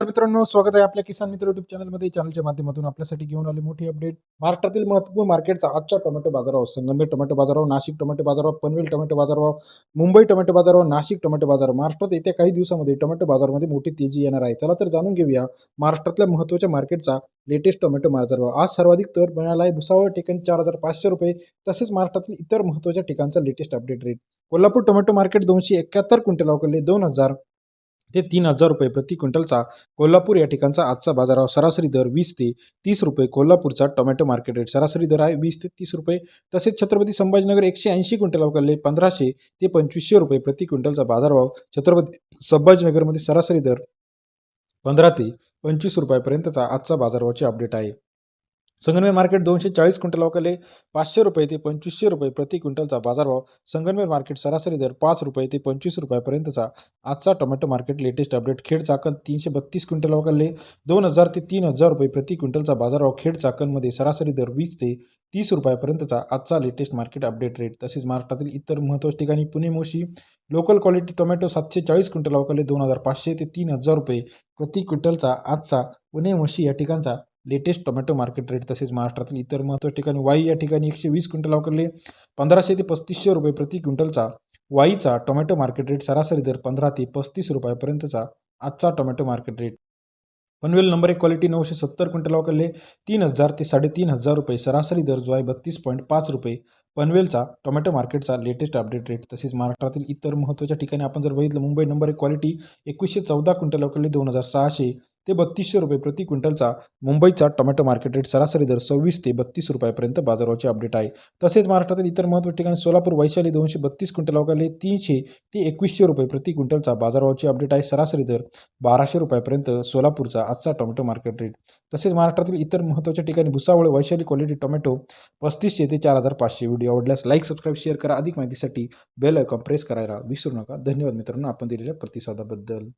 तर मित्रांनो, स्वागत आहे आपल्या किसान मित्र युट्यूब चॅनलमध्ये. चॅनलच्या माध्यमातून आपल्यासाठी घेऊन आले मोठी अपडेट. महाराष्ट्रातील महत्त्वपूर्ण मार्केटचा आजच्या टोमॅटो बाजारावर: संगमनेर टोमॅटो बाजारावर, नाशिक टोमॅटो बाजारावर, पनवेल टोमॅटो बाजारावर, मुंबई टोमॅटो बाजारावर, नाशिक टोमॅटो बाजार. महाराष्ट्रात येत्या काही दिवसांमध्ये टोमॅटो बाजारामध्ये मोठी तेजी येणार आहे. चला तर जाणून घेऊया महाराष्ट्रातल्या महत्त्वाच्या मार्केटचा लेटेस्ट टोमॅटो बाजारभाव. आज सर्वाधिक दर मिळाला आहे भुसावळ ठिकाणी ₹4,500. तसेच महाराष्ट्रातील इतर महत्त्वाच्या ठिकाणचा latest update rate. Kolhapur tomato market 271 quintal अवघडले 2,000 ते ₹3,000 प्रति क्विंटलचा कोल्हापूर या ठिकाणचा आजचा बाजारावर. सरासरी दर ₹20 ते ₹30. कोल्हापूरचा टोमॅटो मार्केट रेट सरासरी दर आहे ₹20 ते ₹30. तसेच छत्रपती संभाजीनगर 180 क्विंटल अवघडले 1,500 ते ₹2,500 प्रति क्विंटलचा बाजारभाव. छत्रपती संभाजीनगरमध्ये सरासरी दर ₹15 ते ₹25 पर्यंतचा आजचा बाजारभावाचे अपडेट आहे. संगमनेर मार्केट 240 क्विंटल अवघडले ₹500 ते ₹2,500 प्रति क्विंटलचा बाजारभाव. संगमनेर मार्केट सरासरी दर ₹5 ते ₹25 पर्यंतचा आजचा tomato market latest update. Khed Chakan 332 quintal अवघडले 2,000 ते ₹3,000 प्रति क्विंटलचा बाजारभाव. खेड चाकणमध्ये सरासरी दर ₹20 ते ₹30 पर्यंतचा आजचा लेटेस्ट मार्केट अपडेट रेट. तसेच महाराष्ट्रातील इतर महत्त्वाच्या ठिकाणी Pune Moshi local quality tomato 740 quintal अवघडले 2,500 ते ₹3,000 प्रति क्विंटलचा आजचा पुणे मोशी या ठिकाणचा लेटेस्ट टोमॅटो मार्केट रेट. तसेच महाराष्ट्रातील इतर महत्त्वाच्या ठिकाणी वाई या ठिकाणी 120 क्विंटल अवघडले 1,500 ते ₹3,500 प्रति क्विंटलचा वाईचा टोमॅटो मार्केट रेट. सरासरी दर ₹15 ते ₹35 पर्यंतचा आजचा tomato market rate. Panvel number 1 quality 970 quintal अवघडले 3,000 ते ₹3,500. सरासरी दर जो आहे ₹32.5. पनवेलचा टोमॅटो मार्केटचा लेटेस्ट अपडेट रेट. तसेच महाराष्ट्रातील इतर महत्त्वाच्या ठिकाणी आपण जर बघितलं, मुंबई नंबर 1 क्वालिटी 2,114 क्विंटल अवघडले 2,600 ते ₹3,200 प्रति क्विंटलचा मुंबईचा टोमॅटो मार्केट रेट. सरासरी दर ₹26 ते ₹32 पर्यंत बाजाराचे अपडेट आहे. तसेच महाराष्ट्रातील इतर महत्त्वाच्या ठिकाणी सोलापूर वैशाली 232 क्विंटल अवघडले 300 ते ₹2,100 प्रति क्विंटलचा बाजाराचे अपडेट आहे. सरासरी दर ₹1,200 पर्यंत सोलापूरचा आजचा टोमॅटो मार्केट रेट. तसेच महाराष्ट्रातील इतर महत्त्वाच्या ठिकाणी भुसावळ वैशाली क्वालिटी टोमॅटो 3,500 ते ₹4,500. व्हिडिओ आवडल्यास लाईक, सबस्क्राईब, शेअर करा. अधिक माहितीसाठी बेल आयकॉन प्रेस करायला विसरू नका. धन्यवाद मित्रांनो, आपण दिलेल्या प्रतिसादाबद्दल.